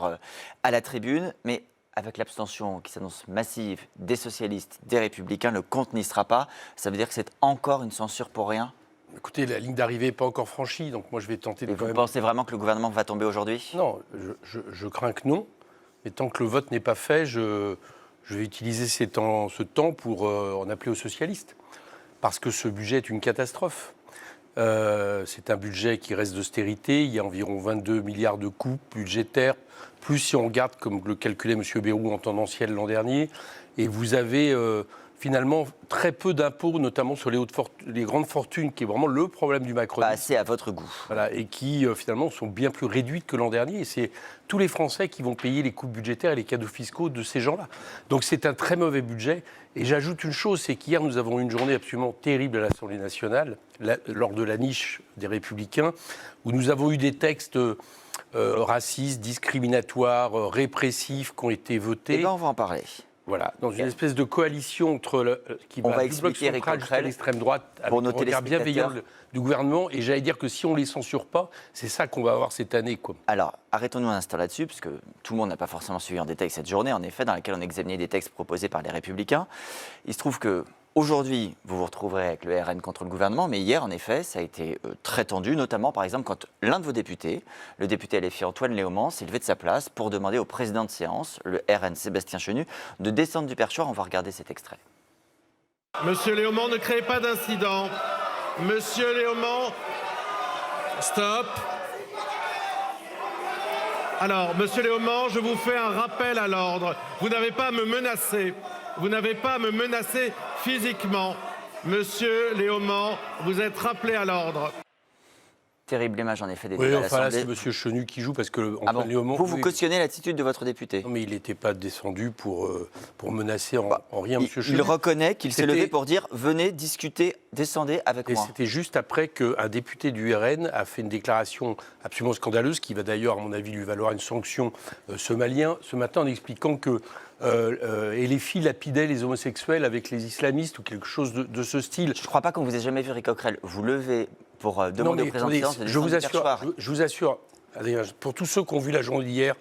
d'ailleurs à la tribune, mais avec l'abstention qui s'annonce massive des socialistes, des républicains, le compte n'y sera pas. Ça veut dire que c'est encore une censure pour rien? Écoutez, la ligne d'arrivée n'est pas encore franchie, donc moi je vais tenter de... Et vous pensez vraiment que le gouvernement va tomber aujourd'hui? Non, je crains que non. Mais tant que le vote n'est pas fait, je vais utiliser ce temps pour en appeler aux socialistes. Parce que ce budget est une catastrophe. C'est un budget qui reste d'austérité. Il y a environ 22 milliards de coupes budgétaires, plus si on regarde, comme le calculait M. Bayrou en tendanciel l'an dernier. Et vous avez finalement très peu d'impôts, notamment sur les grandes fortunes, qui est vraiment le problème du macronisme. Pas assez à votre goût. Voilà, et qui finalement sont bien plus réduites que l'an dernier. Et c'est tous les Français qui vont payer les coupes budgétaires et les cadeaux fiscaux de ces gens-là. Donc c'est un très mauvais budget. Et j'ajoute une chose, c'est qu'hier nous avons eu une journée absolument terrible à l'Assemblée nationale, lors de la niche des Républicains, où nous avons eu des textes racistes, discriminatoires, répressifs qui ont été votés. Eh bien, on va en parler. Voilà, dans une espèce de coalition qui va du bloc central jusqu'à l'extrême droite, avec un regard bienveillant du gouvernement. Et j'allais dire que si on ne les censure pas, c'est ça qu'on va avoir cette année, quoi. Alors, arrêtons-nous un instant là-dessus, puisque tout le monde n'a pas forcément suivi en détail cette journée, en effet, dans laquelle on examinait des textes proposés par les Républicains. Il se trouve que aujourd'hui, vous vous retrouverez avec le RN contre le gouvernement, mais hier, en effet, ça a été très tendu, notamment, par exemple, quand l'un de vos députés, le député LFI Antoine Léaumont, s'est levé de sa place pour demander au président de séance, le RN Sébastien Chenu, de descendre du perchoir. On va regarder cet extrait. Monsieur Léaumont, ne créez pas d'incident. Monsieur Léaumont, stop. Alors, Monsieur Léaumont, je vous fais un rappel à l'ordre. Vous n'avez pas à me menacer. Vous n'avez pas à me menacer physiquement. Monsieur Léaumont, vous êtes rappelé à l'ordre. Terrible image, en effet, des débats à l'Assemblée. Là, c'est M. Chenu qui joue, parce que Léaumont... Vous cautionnez l'attitude de votre député? Non, mais il n'était pas descendu pour menacer en rien M. Chenu. Il reconnaît qu'il s'est levé pour dire « Venez discuter, descendez avec moi ». Et c'était juste après qu'un député du RN a fait une déclaration absolument scandaleuse, qui va d'ailleurs, à mon avis, lui valoir une sanction ce matin, en expliquant que LFI lapidait les homosexuels avec les islamistes ou quelque chose de ce style. Je ne crois pas qu'on vous ait jamais vu, Éric Coquerel, vous lever pour demander au président de séance de descendre du perchoir. Je vous assure, pour tous ceux qui ont vu la journée d'hier,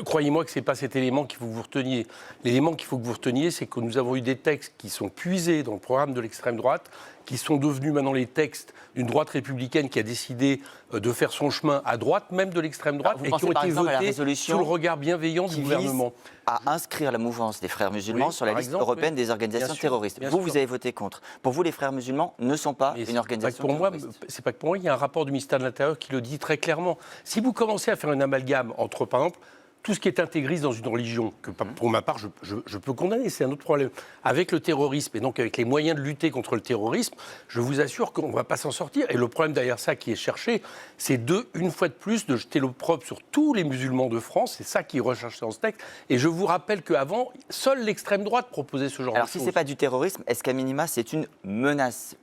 croyez-moi que ce n'est pas cet élément qu'il faut que vous reteniez. L'élément qu'il faut que vous reteniez, c'est que nous avons eu des textes qui sont puisés dans le programme de l'extrême droite, qui sont devenus maintenant les textes d'une droite républicaine qui a décidé de faire son chemin à droite, même de l'extrême droite, et qui ont été votés sous le regard bienveillant du gouvernement. À inscrire la mouvance des frères musulmans sur la liste européenne des organisations terroristes. Vous avez voté contre. Pour vous, les frères musulmans ne sont pas une organisation terroriste. C'est pas que pour moi, il y a un rapport du ministère de l'Intérieur qui le dit très clairement. Si vous commencez à faire un amalgame entre, par exemple, tout ce qui est intégriste dans une religion, que pour ma part, je peux condamner, c'est un autre problème. Avec le terrorisme, et donc avec les moyens de lutter contre le terrorisme, je vous assure qu'on ne va pas s'en sortir. Et le problème derrière ça qui est cherché, c'est une fois de plus, de jeter l'opprobre sur tous les musulmans de France. C'est ça qui est recherché dans ce texte. Et je vous rappelle qu'avant, seule l'extrême droite proposait ce genre de choses. Alors si ce n'est pas du terrorisme, est-ce qu'à minima, c'est une menace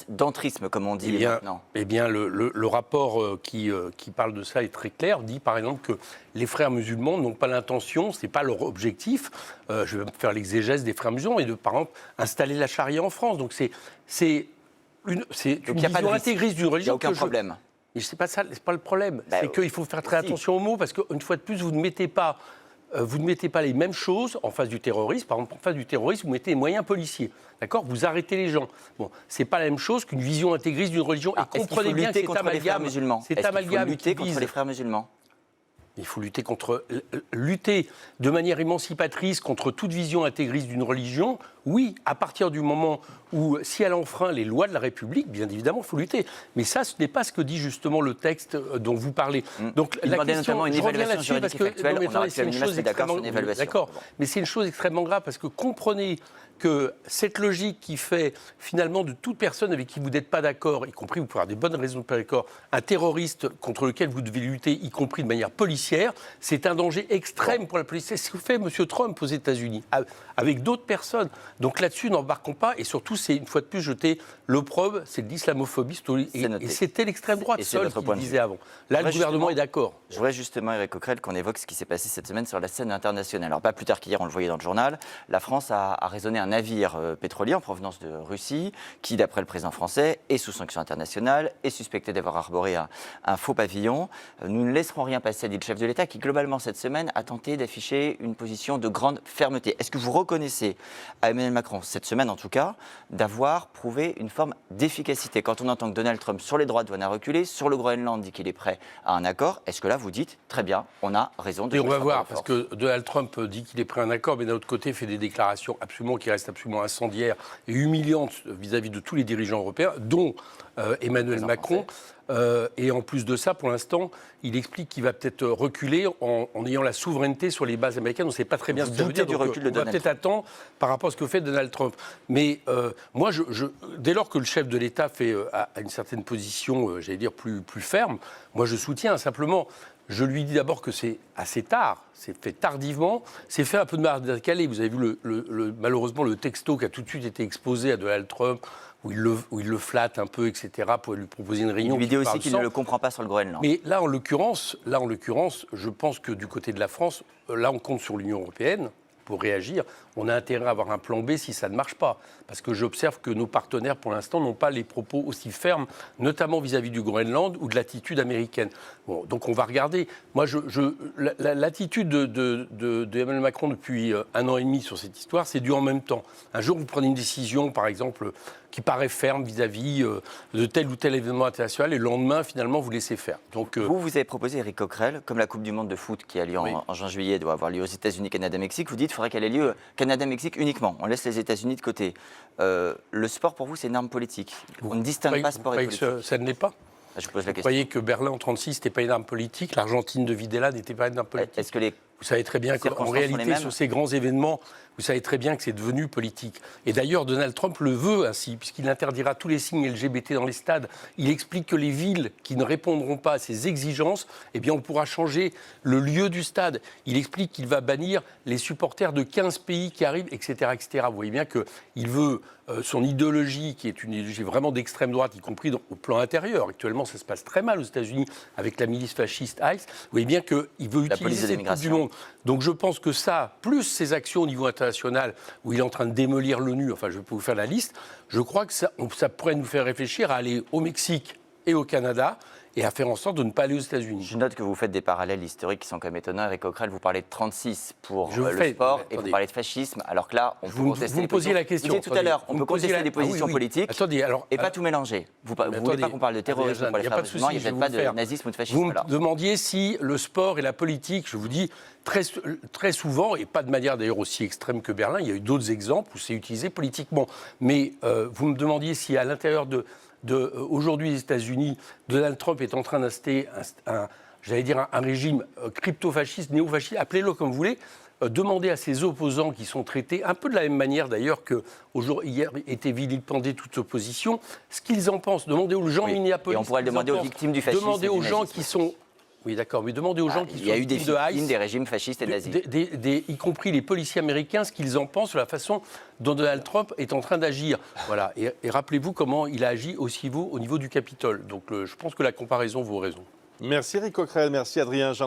d'entrisme, comme on dit maintenant? Eh bien, le rapport qui parle de ça est très clair, dit par exemple que les frères musulmans n'ont pas l'intention, ce n'est pas leur objectif, je vais faire l'exégèse des frères musulmans, et de, par exemple, installer la charia en France. Donc c'est une vision intégriste d'une religion. Il n'y a aucun problème. Mais c'est pas ça, c'est pas le problème. C'est qu'il faut faire très attention aux mots, parce qu'une fois de plus, vous ne mettez pas les mêmes choses en face du terrorisme. Par exemple, en face du terrorisme, vous mettez les moyens policiers. D'accord? Vous arrêtez les gens. Bon, c'est pas la même chose qu'une vision intégriste d'une religion. Et comprenez bien que c'est amalgame. Est-ce qu'il faut lutter contre les frères musulmans? Il faut lutter de manière émancipatrice contre toute vision intégriste d'une religion. Oui, à partir du moment où, si elle enfreint les lois de la République, bien évidemment, il faut lutter. Mais ça, ce n'est pas ce que dit justement le texte dont vous parlez. Donc la question, je reviens là-dessus parce que c'est une chose extrêmement grave. D'accord, mais c'est une chose extrêmement grave parce que comprenez que cette logique qui fait finalement de toute personne avec qui vous n'êtes pas d'accord, y compris vous pouvez avoir des bonnes raisons de ne pas d'accord, un terroriste contre lequel vous devez lutter, y compris de manière policière, c'est un danger extrême pour la police. C'est ce que fait M. Trump aux États-Unis, avec d'autres personnes. Donc là-dessus, n'embarquons pas. Et surtout, c'est une fois de plus jeter l'opprobre, c'est de l'islamophobie. Et c'était l'extrême droite seule qui le disait avant. Là, le gouvernement est d'accord. Je voudrais justement, Éric Coquerel, qu'on évoque ce qui s'est passé cette semaine sur la scène internationale. Alors, pas plus tard qu'hier, on le voyait dans le journal, la France a raisonné un navire pétrolier en provenance de Russie, qui, d'après le président français, est sous sanction internationale, est suspecté d'avoir arboré un faux pavillon. Nous ne laisserons rien passer, a dit le chef de l'État, qui, globalement, cette semaine, a tenté d'afficher une position de grande fermeté. Est-ce que vous reconnaissez à Emmanuel Macron, cette semaine en tout cas, d'avoir prouvé une forme d'efficacité? Quand on entend que Donald Trump, sur les droits de douane, a reculé, sur le Groenland, dit qu'il est prêt à un accord, est-ce que là, vous dites, très bien, on a raison de... Et on va voir, parce que Donald Trump dit qu'il est prêt à un accord, mais d'un autre côté, fait des déclarations qui restent absolument incendiaires et humiliantes vis-à-vis de tous les dirigeants européens, dont Emmanuel Macron. Et en plus de ça, pour l'instant, il explique qu'il va peut-être reculer en ayant la souveraineté sur les bases américaines. On ne sait pas très bien ce que ça veut dire. Donc, on va peut-être attendre par rapport à ce que fait Donald Trump. Mais moi, dès lors que le chef de l'État fait à une certaine position, j'allais dire, plus ferme, moi, je soutiens simplement. Je lui dis d'abord que c'est assez tard, c'est fait tardivement, c'est fait un peu de Marc-Calais. Vous avez vu malheureusement le texto qui a tout de suite été exposé à Donald Trump, où il le flatte un peu, etc., pour lui proposer une réunion. Une vidéo aussi qu'il ne le comprend pas sur le Groenland. Mais là, en l'occurrence, je pense que du côté de la France, là, on compte sur l'Union européenne pour réagir. On a intérêt à avoir un plan B si ça ne marche pas. Parce que j'observe que nos partenaires, pour l'instant, n'ont pas les propos aussi fermes, notamment vis-à-vis du Groenland ou de l'attitude américaine. Bon, donc on va regarder. Moi, l'attitude d'Emmanuel Macron depuis 1 an et demi sur cette histoire, c'est du en même temps. Un jour, vous prenez une décision, par exemple, qui paraît ferme vis-à-vis de tel ou tel événement international, et le lendemain, finalement, vous laissez faire. Donc, vous avez proposé, Éric Coquerel, comme la Coupe du Monde de foot qui a lieu en juin-juillet, doit avoir lieu aux États-Unis, Canada, Mexique, vous dites qu'il faudrait qu'elle ait lieu Canada-Mexique uniquement. On laisse les États-Unis de côté. Le sport, pour vous, c'est une arme politique. On ne distingue pas sport et politique. Ça ne l'est pas. Je pose la question. Vous croyez que Berlin en 1936 n'était pas une arme politique, l'Argentine de Videla n'était pas une arme politique? Est-ce que vous savez très bien qu'en réalité, sur ces grands événements, vous savez très bien que c'est devenu politique. Et d'ailleurs, Donald Trump le veut ainsi, puisqu'il interdira tous les signes LGBT dans les stades. Il explique que les villes qui ne répondront pas à ces exigences, eh bien, on pourra changer le lieu du stade. Il explique qu'il va bannir les supporters de 15 pays qui arrivent, etc., etc. Vous voyez bien qu'il veut son idéologie, qui est une idéologie vraiment d'extrême droite, y compris au plan intérieur. Actuellement, ça se passe très mal aux États-Unis avec la milice fasciste ICE. Vous voyez bien qu'il veut utiliser cette Coupe du Monde. Donc je pense que ça, plus ses actions au niveau international, où il est en train de démolir l'ONU, enfin je peux vous faire la liste, je crois que ça pourrait nous faire réfléchir à aller au Mexique et au Canada, et à faire en sorte de ne pas aller aux États-Unis. Je note que vous faites des parallèles historiques qui sont quand même étonnants. Éric Coquerel, vous parlez de 36 pour le sport et vous parlez de fascisme, alors que là, on peut contester vous me posiez la question. Vous disiez tout à l'heure, on peut contester des positions politiques et pas tout mélanger. Vous ne voulez pas qu'on parle de terrorisme pour les frères musulmans, il n'y a peut-être pas de nazisme ou de fascisme. Vous me demandiez si le sport et la politique, je vous dis, très souvent, et pas de manière d'ailleurs aussi extrême que Berlin, il y a eu d'autres exemples où c'est utilisé politiquement. Mais vous me demandiez si à l'intérieur aujourd'hui, les États-Unis, Donald Trump est en train d'installer un régime crypto-fasciste, néo-fasciste, appelez-le comme vous voulez, demander à ses opposants qui sont traités, un peu de la même manière d'ailleurs que hier était vilipendée toute opposition, ce qu'ils en pensent. Demandez aux gens de Minneapolis. Et on pourrait le demander aux victimes du fascisme. Demandez aux gens qui sont... Oui, d'accord, mais demandez aux gens qui sont victimes de ICE... Il y a eu des régimes fascistes et nazis. Y compris les policiers américains, ce qu'ils en pensent sur la façon dont Donald Trump est en train d'agir. Voilà. Et rappelez-vous comment il a agi aussi au niveau du Capitole. Donc je pense que la comparaison vaut raison. Merci Éric Coquerel, merci Adrien.